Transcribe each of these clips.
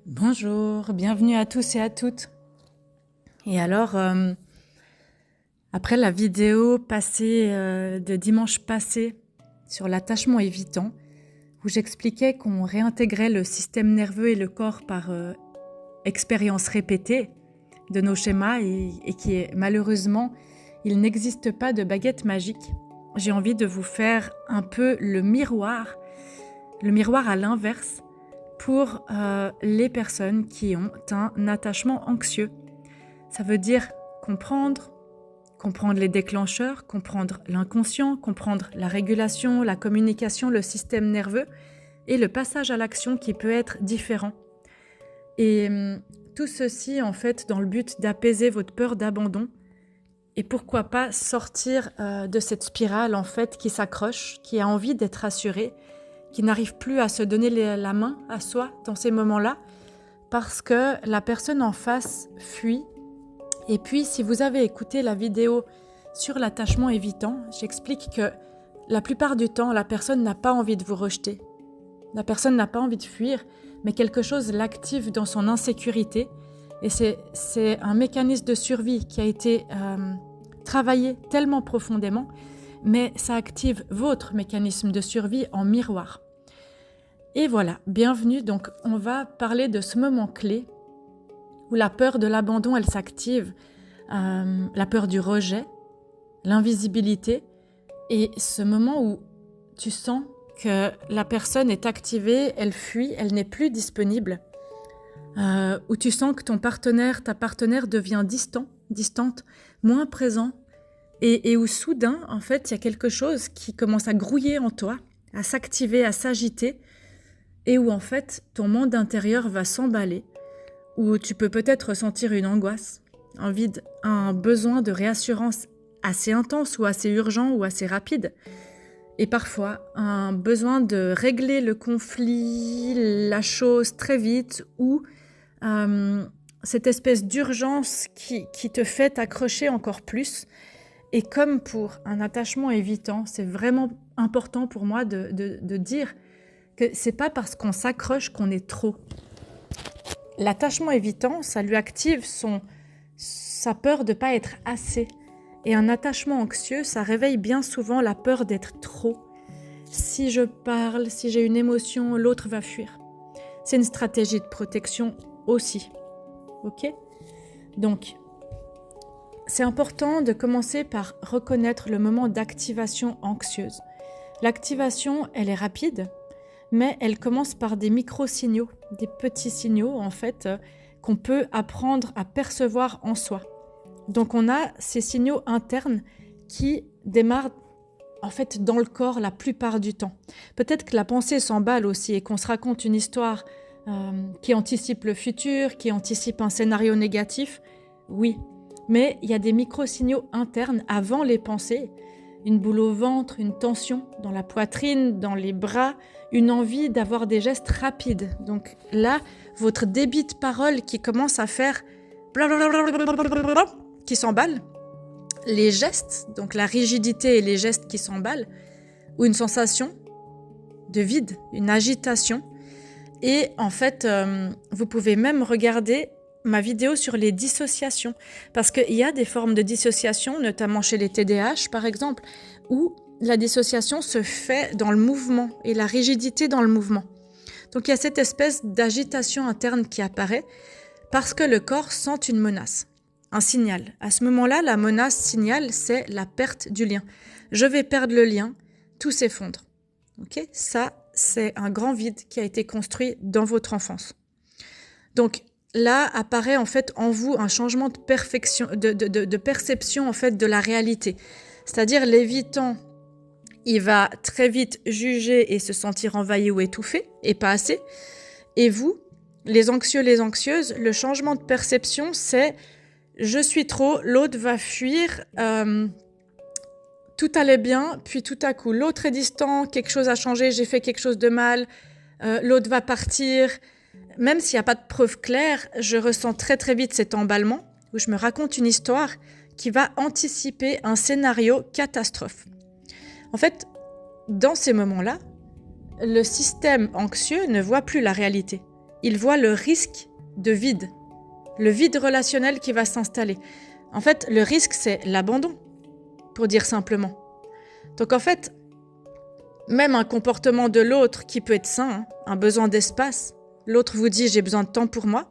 Bonjour, bienvenue à tous et à toutes. Et alors, après la vidéo passée de dimanche passé sur l'attachement évitant, où j'expliquais qu'on réintégrait le système nerveux et le corps par expérience répétée de nos schémas et qui est malheureusement, il n'existe pas de baguette magique. J'ai envie de vous faire un peu le miroir à l'inverse pour les personnes qui ont un attachement anxieux. Ça veut dire comprendre les déclencheurs, comprendre l'inconscient, comprendre la régulation, la communication, le système nerveux et le passage à l'action qui peut être différent. Et tout ceci en fait dans le but d'apaiser votre peur d'abandon et pourquoi pas sortir de cette spirale en fait qui s'accroche, qui a envie d'être rassurée, qui n'arrive plus à se donner la main à soi dans ces moments-là parce que la personne en face fuit. Et puis, si vous avez écouté la vidéo sur l'attachement évitant, j'explique que la plupart du temps, la personne n'a pas envie de vous rejeter. La personne n'a pas envie de fuir, mais quelque chose l'active dans son insécurité. Et c'est un mécanisme de survie qui a été travaillé tellement profondément, mais ça active votre mécanisme de survie en miroir. Et voilà, bienvenue. Donc, on va parler de ce moment clé où la peur de l'abandon, elle s'active, la peur du rejet, l'invisibilité, et ce moment où tu sens que la personne est activée, elle fuit, elle n'est plus disponible, où tu sens que ta partenaire devient distante, moins présent, et où soudain, en fait, il y a quelque chose qui commence à grouiller en toi, à s'activer, à s'agiter, et où en fait, ton monde intérieur va s'emballer, où tu peux peut-être ressentir une angoisse, un vide, un besoin de réassurance assez intense ou assez urgent ou assez rapide, et parfois un besoin de régler le conflit, la chose très vite, ou cette espèce d'urgence qui te fait t'accrocher encore plus. Et comme pour un attachement évitant, c'est vraiment important pour moi de dire que c'est pas parce qu'on s'accroche qu'on est trop. L'attachement évitant, ça lui active sa peur de ne pas être assez. Et un attachement anxieux, ça réveille bien souvent la peur d'être trop. Si je parle, si j'ai une émotion, l'autre va fuir. C'est une stratégie de protection aussi. Ok ? Donc, c'est important de commencer par reconnaître le moment d'activation anxieuse. L'activation, elle est rapide, mais elle commence par des micro-signaux, des petits signaux en fait, qu'on peut apprendre à percevoir en soi. Donc on a ces signaux internes qui démarrent en fait dans le corps la plupart du temps. Peut-être que la pensée s'emballe aussi et qu'on se raconte une histoire qui anticipe le futur, qui anticipe un scénario négatif, oui. Mais il y a des micro-signaux internes avant les pensées, une boule au ventre, une tension dans la poitrine, dans les bras, une envie d'avoir des gestes rapides. Donc là, votre débit de parole qui commence à faire qui s'emballe, les gestes, donc la rigidité et les gestes qui s'emballent, ou une sensation de vide, une agitation. Et en fait, vous pouvez même regarder ma vidéo sur les dissociations, parce qu'il y a des formes de dissociation, notamment chez les TDAH par exemple, où la dissociation se fait dans le mouvement et la rigidité dans le mouvement. Donc il y a cette espèce d'agitation interne qui apparaît parce que le corps sent une menace, un signal. À ce moment-là, la menace signale, c'est la perte du lien. Je vais perdre le lien, tout s'effondre. Okay ? Ça, c'est un grand vide qui a été construit dans votre enfance. Donc, là apparaît en fait en vous un changement de perception en fait de la réalité. C'est-à-dire l'évitant, il va très vite juger et se sentir envahi ou étouffé, et pas assez. Et vous, les anxieux, les anxieuses, le changement de perception, c'est je suis trop, l'autre va fuir, tout allait bien, puis tout à coup, l'autre est distant, quelque chose a changé, j'ai fait quelque chose de mal, l'autre va partir. Même s'il n'y a pas de preuve claire, je ressens très très vite cet emballement où je me raconte une histoire qui va anticiper un scénario catastrophe. En fait, dans ces moments-là, le système anxieux ne voit plus la réalité. il voit le risque de vide, le vide relationnel qui va s'installer. En fait, le risque, c'est l'abandon, pour dire simplement. Donc en fait, même un comportement de l'autre qui peut être sain, un besoin d'espace, l'autre vous dit « j'ai besoin de temps pour moi »,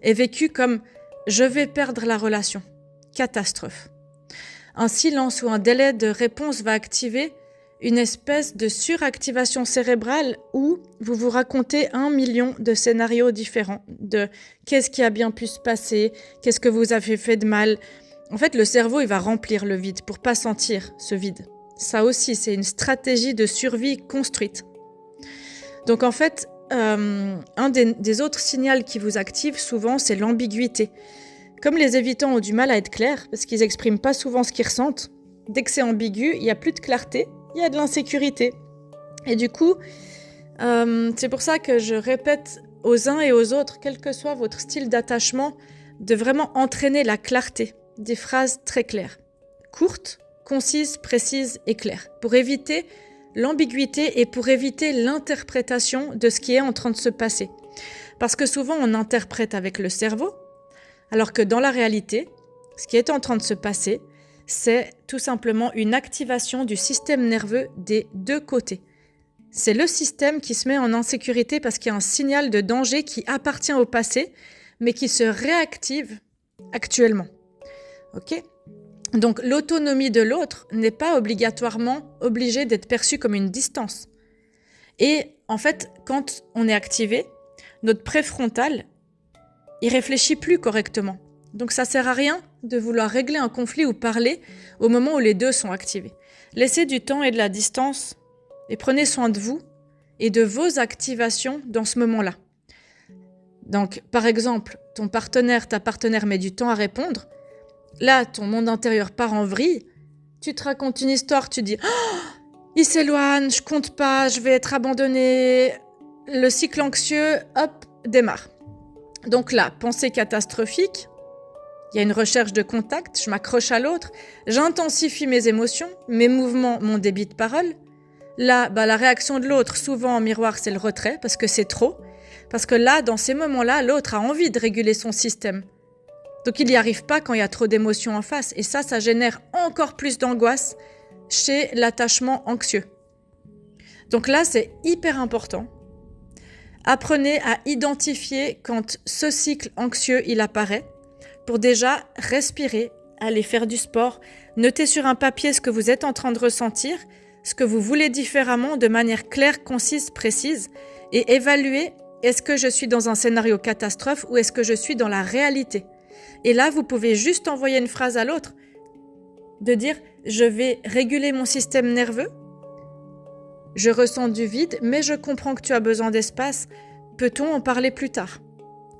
est vécu comme « je vais perdre la relation ». Catastrophe. Un silence ou un délai de réponse va activer une espèce de suractivation cérébrale où vous vous racontez 1 million de scénarios différents de qu'est-ce qui a bien pu se passer, qu'est-ce que vous avez fait de mal. En fait, le cerveau, il va remplir le vide pour pas sentir ce vide. Ça aussi, c'est une stratégie de survie construite. Donc en fait, un des autres signaux qui vous active souvent, c'est l'ambiguïté. Comme les évitants ont du mal à être clairs, parce qu'ils n'expriment pas souvent ce qu'ils ressentent, dès que c'est ambigu, il n'y a plus de clarté, il y a de l'insécurité. Et du coup, c'est pour ça que je répète aux uns et aux autres, quel que soit votre style d'attachement, de vraiment entraîner la clarté, des phrases très claires, courtes, concises, précises et claires, pour éviter l'ambiguïté et pour éviter l'interprétation de ce qui est en train de se passer. Parce que souvent, on interprète avec le cerveau, alors que dans la réalité, ce qui est en train de se passer, c'est tout simplement une activation du système nerveux des deux côtés. C'est le système qui se met en insécurité parce qu'il y a un signal de danger qui appartient au passé, mais qui se réactive actuellement. Ok ? Donc l'autonomie de l'autre n'est pas obligatoirement obligée d'être perçue comme une distance. Et en fait, quand on est activé, notre préfrontal, il réfléchit plus correctement. Donc ça sert à rien de vouloir régler un conflit ou parler au moment où les deux sont activés. Laissez du temps et de la distance et prenez soin de vous et de vos activations dans ce moment-là. Donc, par exemple, ta partenaire met du temps à répondre. Là, ton monde intérieur part en vrille. Tu te racontes une histoire, tu dis oh, « il s'éloigne, je compte pas, je vais être abandonné ». Le cycle anxieux, hop, démarre. Donc là, pensée catastrophique, il y a une recherche de contact, je m'accroche à l'autre, j'intensifie mes émotions, mes mouvements, mon débit de parole. Là, la réaction de l'autre, souvent en miroir, c'est le retrait, parce que c'est trop. Parce que là, dans ces moments-là, l'autre a envie de réguler son système. Donc il n'y arrive pas quand il y a trop d'émotions en face. Et ça génère encore plus d'angoisse chez l'attachement anxieux. Donc là, c'est hyper important. Apprenez à identifier quand ce cycle anxieux, il apparaît, pour déjà respirer, aller faire du sport, noter sur un papier ce que vous êtes en train de ressentir, ce que vous voulez différemment de manière claire, concise, précise, et évaluer est-ce que je suis dans un scénario catastrophe ou est-ce que je suis dans la réalité. Et là, vous pouvez juste envoyer une phrase à l'autre, de dire « je vais réguler mon système nerveux ». Je ressens du vide, mais je comprends que tu as besoin d'espace. Peut-on en parler plus tard ?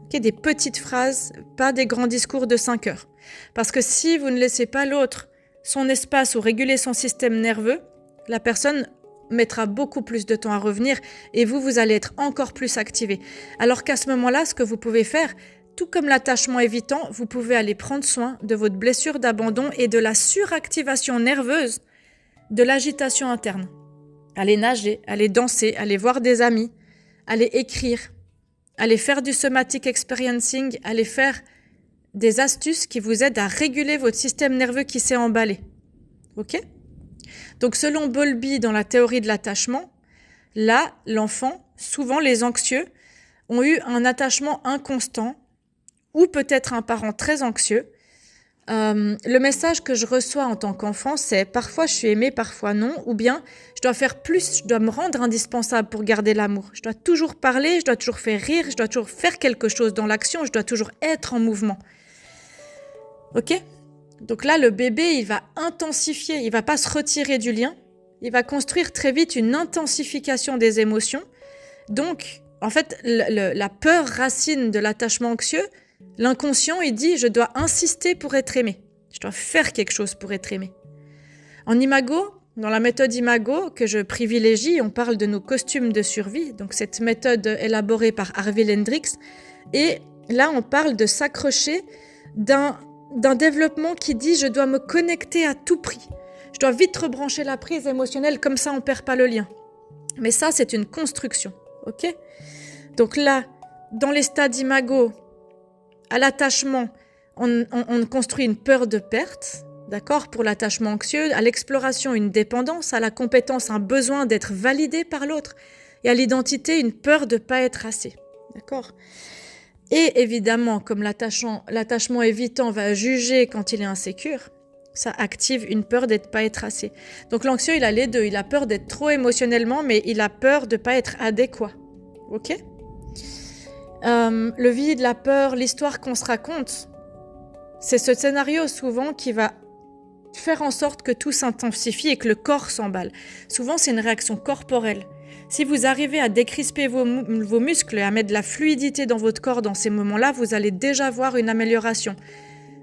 Okay, des petites phrases, pas des grands discours de 5 heures. Parce que si vous ne laissez pas l'autre son espace ou réguler son système nerveux, la personne mettra beaucoup plus de temps à revenir et vous allez être encore plus activé. Alors qu'à ce moment-là, ce que vous pouvez faire, tout comme l'attachement évitant, vous pouvez aller prendre soin de votre blessure d'abandon et de la suractivation nerveuse de l'agitation interne. Aller nager, aller danser, aller voir des amis, aller écrire, aller faire du somatic experiencing, aller faire des astuces qui vous aident à réguler votre système nerveux qui s'est emballé. Ok ? Donc selon Bowlby dans la théorie de l'attachement, là, l'enfant, souvent les anxieux, ont eu un attachement inconstant ou peut-être un parent très anxieux. Le message que je reçois en tant qu'enfant, c'est parfois je suis aimée, parfois non, ou bien je dois faire plus, je dois me rendre indispensable pour garder l'amour. Je dois toujours parler, je dois toujours faire rire, je dois toujours faire quelque chose dans l'action, je dois toujours être en mouvement. Ok ? Donc là, le bébé, il va intensifier, il va pas se retirer du lien, il va construire très vite une intensification des émotions. Donc, en fait, la peur racine de l'attachement anxieux, l'inconscient, il dit « je dois insister pour être aimé. Je dois faire quelque chose pour être aimé. » En Imago, dans la méthode Imago que je privilégie, on parle de nos costumes de survie, donc cette méthode élaborée par Harville Hendrix. Et là, on parle de s'accrocher d'un développement qui dit « je dois me connecter à tout prix. Je dois vite rebrancher la prise émotionnelle, comme ça on perd pas le lien. » Mais ça, c'est une construction, ok ? Donc là, dans les stades imago, à l'attachement, on construit une peur de perte, d'accord, pour l'attachement anxieux, à l'exploration, une dépendance, à la compétence, un besoin d'être validé par l'autre, et à l'identité, une peur de ne pas être assez, d'accord. Et évidemment, comme l'attachement évitant va juger quand il est insécure, ça active une peur d'être pas être assez. Donc l'anxieux, il a les deux. Il a peur d'être trop émotionnellement, mais il a peur de pas être adéquat. Ok ? Le vide, la peur, l'histoire qu'on se raconte, c'est ce scénario souvent qui va faire en sorte que tout s'intensifie et que le corps s'emballe. Souvent, c'est une réaction corporelle. Si vous arrivez à décrisper vos muscles et à mettre de la fluidité dans votre corps dans ces moments-là, vous allez déjà voir une amélioration.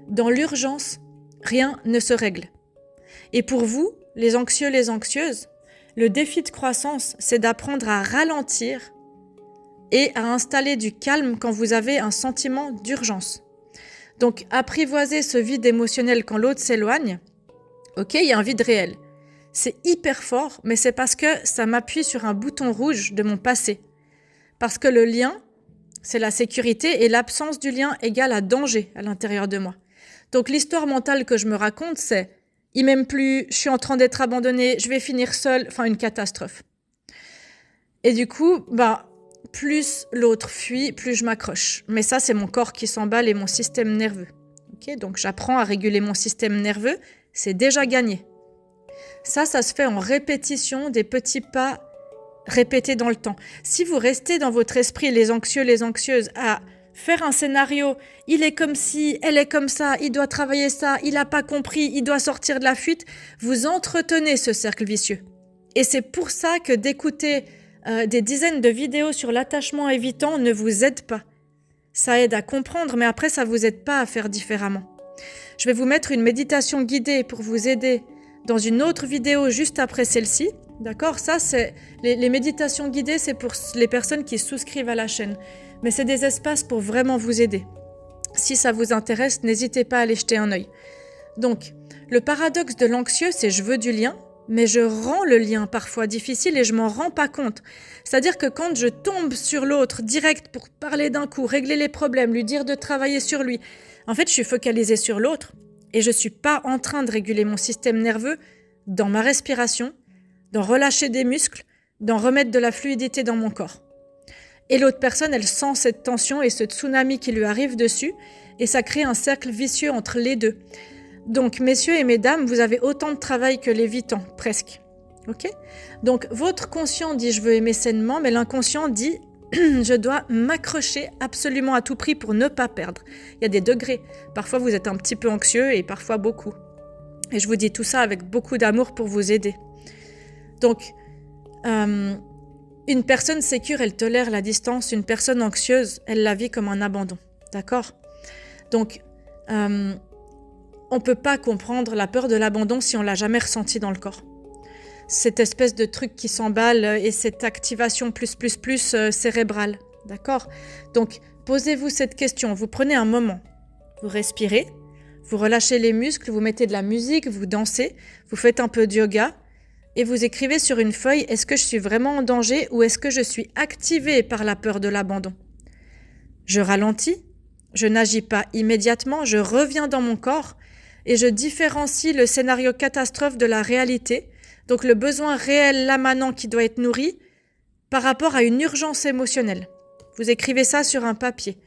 Dans l'urgence, rien ne se règle. Et pour vous, les anxieux, les anxieuses, le défi de croissance, c'est d'apprendre à ralentir et à installer du calme quand vous avez un sentiment d'urgence. Donc, apprivoiser ce vide émotionnel quand l'autre s'éloigne, ok, il y a un vide réel. C'est hyper fort, mais c'est parce que ça m'appuie sur un bouton rouge de mon passé. Parce que le lien, c'est la sécurité et l'absence du lien égale à danger à l'intérieur de moi. Donc l'histoire mentale que je me raconte, c'est « il m'aime plus, je suis en train d'être abandonnée, je vais finir seule », enfin une catastrophe. Et du coup, plus l'autre fuit, plus je m'accroche. Mais ça, c'est mon corps qui s'emballe et mon système nerveux. Okay, donc j'apprends à réguler mon système nerveux, c'est déjà gagné. Ça se fait en répétition, des petits pas répétés dans le temps. Si vous restez dans votre esprit, les anxieux, les anxieuses, à faire un scénario, il est comme ci, elle est comme ça, il doit travailler ça, il n'a pas compris, il doit sortir de la fuite, vous entretenez ce cercle vicieux. Et c'est pour ça que d'écouter des dizaines de vidéos sur l'attachement évitant ne vous aide pas. Ça aide à comprendre, mais après, ça ne vous aide pas à faire différemment. Je vais vous mettre une méditation guidée pour vous aider dans une autre vidéo juste après celle-ci. D'accord ? Ça, c'est les méditations guidées, c'est pour les personnes qui souscrivent à la chaîne. Mais c'est des espaces pour vraiment vous aider. Si ça vous intéresse, n'hésitez pas à aller jeter un œil. Donc, le paradoxe de l'anxieux, c'est je veux du lien, mais je rends le lien parfois difficile et je m'en rends pas compte. C'est-à-dire que quand je tombe sur l'autre direct pour parler d'un coup, régler les problèmes, lui dire de travailler sur lui, en fait, je suis focalisée sur l'autre et je suis pas en train de réguler mon système nerveux dans ma respiration, d'en relâcher des muscles, d'en remettre de la fluidité dans mon corps. Et l'autre personne, elle sent cette tension et ce tsunami qui lui arrive dessus et ça crée un cercle vicieux entre les deux. Donc, messieurs et mesdames, vous avez autant de travail que l'évitant, presque. Ok ? Donc, votre conscient dit « je veux aimer sainement », mais l'inconscient dit « je dois m'accrocher absolument à tout prix pour ne pas perdre ». Il y a des degrés. Parfois, vous êtes un petit peu anxieux et parfois beaucoup. Et je vous dis tout ça avec beaucoup d'amour pour vous aider. Donc, une personne sécure, elle tolère la distance. Une personne anxieuse, elle la vit comme un abandon. D'accord ? Donc, on ne peut pas comprendre la peur de l'abandon si on ne l'a jamais ressenti dans le corps. Cette espèce de truc qui s'emballe et cette activation plus cérébrale. D'accord ? Donc, posez-vous cette question. Vous prenez un moment. Vous respirez. Vous relâchez les muscles. Vous mettez de la musique. Vous dansez. Vous faites un peu de yoga. Et vous écrivez sur une feuille, est-ce que je suis vraiment en danger ou est-ce que je suis activée par la peur de l'abandon ? Je ralentis. Je n'agis pas immédiatement. Je reviens dans mon corps. Et je différencie le scénario catastrophe de la réalité, donc le besoin réel là maintenant qui doit être nourri, par rapport à une urgence émotionnelle. Vous écrivez ça sur un papier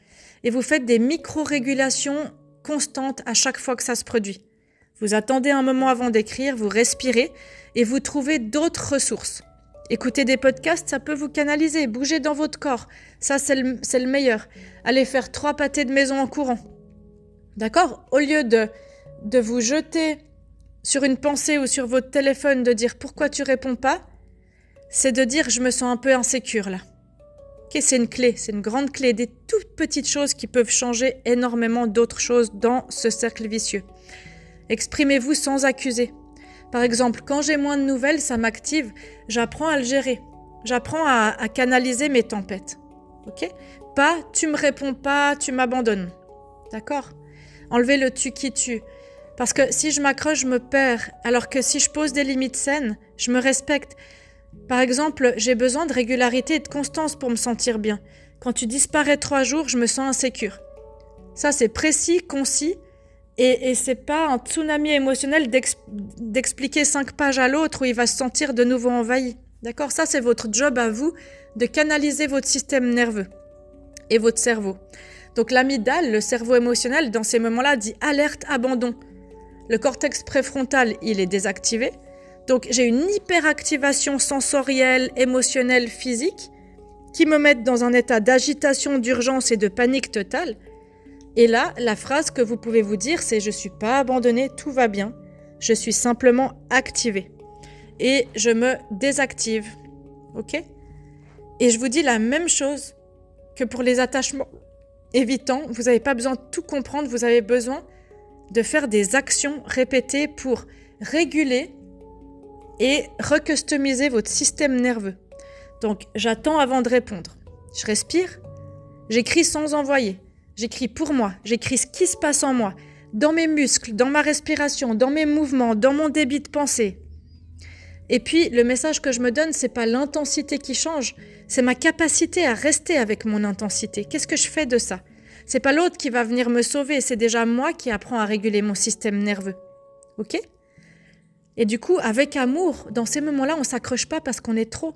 et vous faites des micro-régulations constantes à chaque fois que ça se produit. Vous attendez un moment avant d'écrire, vous respirez et vous trouvez d'autres ressources. Écouter des podcasts, ça peut vous canaliser, bouger dans votre corps. Ça, c'est le meilleur. Allez faire 3 pâtés de maison en courant. D'accord ? Au lieu de vous jeter sur une pensée ou sur votre téléphone, de dire « pourquoi tu réponds pas ?», c'est de dire « je me sens un peu insécure là ». Okay, c'est une clé, c'est une grande clé, des toutes petites choses qui peuvent changer énormément d'autres choses dans ce cercle vicieux. Exprimez-vous sans accuser. Par exemple, quand j'ai moins de nouvelles, ça m'active, j'apprends à le gérer. J'apprends à canaliser mes tempêtes. Ok ? Pas « tu me réponds pas, tu m'abandonnes ». D'accord ? Enlevez le « tu qui tue ». Parce que si je m'accroche, je me perds. Alors que si je pose des limites saines, je me respecte. Par exemple, j'ai besoin de régularité et de constance pour me sentir bien. Quand tu disparais 3 jours, je me sens insécure. Ça, c'est précis, concis, et c'est pas un tsunami émotionnel d'expliquer 5 pages à l'autre où il va se sentir de nouveau envahi. D'accord? Ça, c'est votre job à vous de canaliser votre système nerveux et votre cerveau. Donc l'amygdale, le cerveau émotionnel, dans ces moments-là, dit alerte, abandon. Le cortex préfrontal, il est désactivé. Donc j'ai une hyperactivation sensorielle, émotionnelle, physique qui me met dans un état d'agitation, d'urgence et de panique totale. Et là, la phrase que vous pouvez vous dire, c'est « Je ne suis pas abandonnée, tout va bien. Je suis simplement activée. » Et je me désactive. Ok? Et je vous dis la même chose que pour les attachements évitants. Vous n'avez pas besoin de tout comprendre, vous avez besoin de faire des actions répétées pour réguler et recustomiser votre système nerveux. Donc, j'attends avant de répondre. Je respire, j'écris sans envoyer. J'écris pour moi, j'écris ce qui se passe en moi, dans mes muscles, dans ma respiration, dans mes mouvements, dans mon débit de pensée. Et puis, le message que je me donne, c'est pas l'intensité qui change, c'est ma capacité à rester avec mon intensité. Qu'est-ce que je fais de ça? C'est pas l'autre qui va venir me sauver, c'est déjà moi qui apprends à réguler mon système nerveux. Ok? Et du coup, avec amour, dans ces moments-là, on s'accroche pas parce qu'on est trop.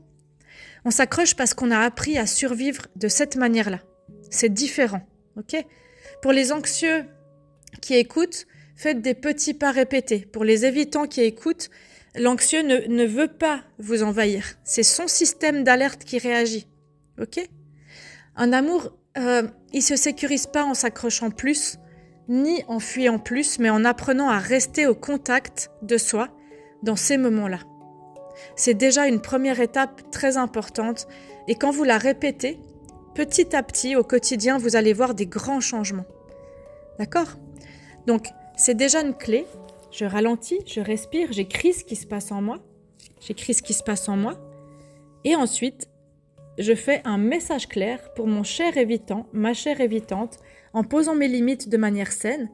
On s'accroche parce qu'on a appris à survivre de cette manière-là. C'est différent. Ok? Pour les anxieux qui écoutent, faites des petits pas répétés. Pour les évitants qui écoutent, l'anxieux ne veut pas vous envahir. C'est son système d'alerte qui réagit. Ok? Un amour, il se sécurise pas en s'accrochant plus, ni en fuyant plus, mais en apprenant à rester au contact de soi dans ces moments-là. C'est déjà une première étape très importante et quand vous la répétez, petit à petit, au quotidien, vous allez voir des grands changements. D'accord? Donc, c'est déjà une clé. Je ralentis, je respire, j'écris ce qui se passe en moi. Et ensuite, je fais un message clair pour mon cher évitant, ma chère évitante, en posant mes limites de manière saine,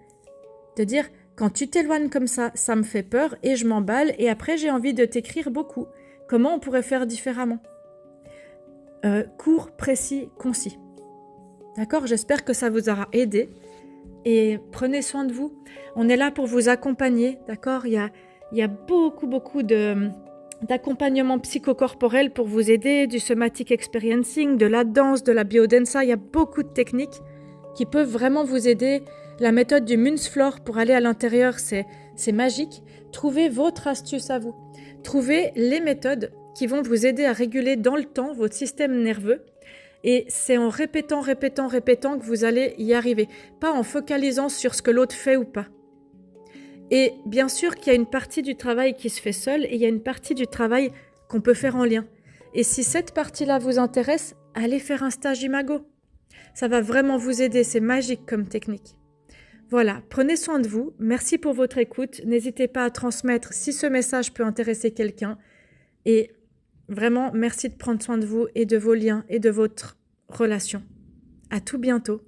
de dire « Quand tu t'éloignes comme ça me fait peur et je m'emballe et après j'ai envie de t'écrire beaucoup. Comment on pourrait faire différemment ?» Court, précis, concis. D'accord? J'espère que ça vous aura aidé. Et prenez soin de vous. On est là pour vous accompagner. D'accord? Il y a beaucoup d'accompagnement psychocorporel pour vous aider, du somatic experiencing, de la danse, de la biodensa. Il y a beaucoup de techniques qui peuvent vraiment vous aider. La méthode du Münzflor pour aller à l'intérieur, c'est magique. Trouvez votre astuce à vous. Trouvez les méthodes qui vont vous aider à réguler dans le temps votre système nerveux. Et c'est en répétant que vous allez y arriver. Pas en focalisant sur ce que l'autre fait ou pas. Et bien sûr qu'il y a une partie du travail qui se fait seul et il y a une partie du travail qu'on peut faire en lien. Et si cette partie-là vous intéresse, allez faire un stage Imago. Ça va vraiment vous aider, c'est magique comme technique. Voilà, prenez soin de vous. Merci pour votre écoute. N'hésitez pas à transmettre si ce message peut intéresser quelqu'un. Et vraiment, merci de prendre soin de vous et de vos liens et de votre relation. À tout bientôt.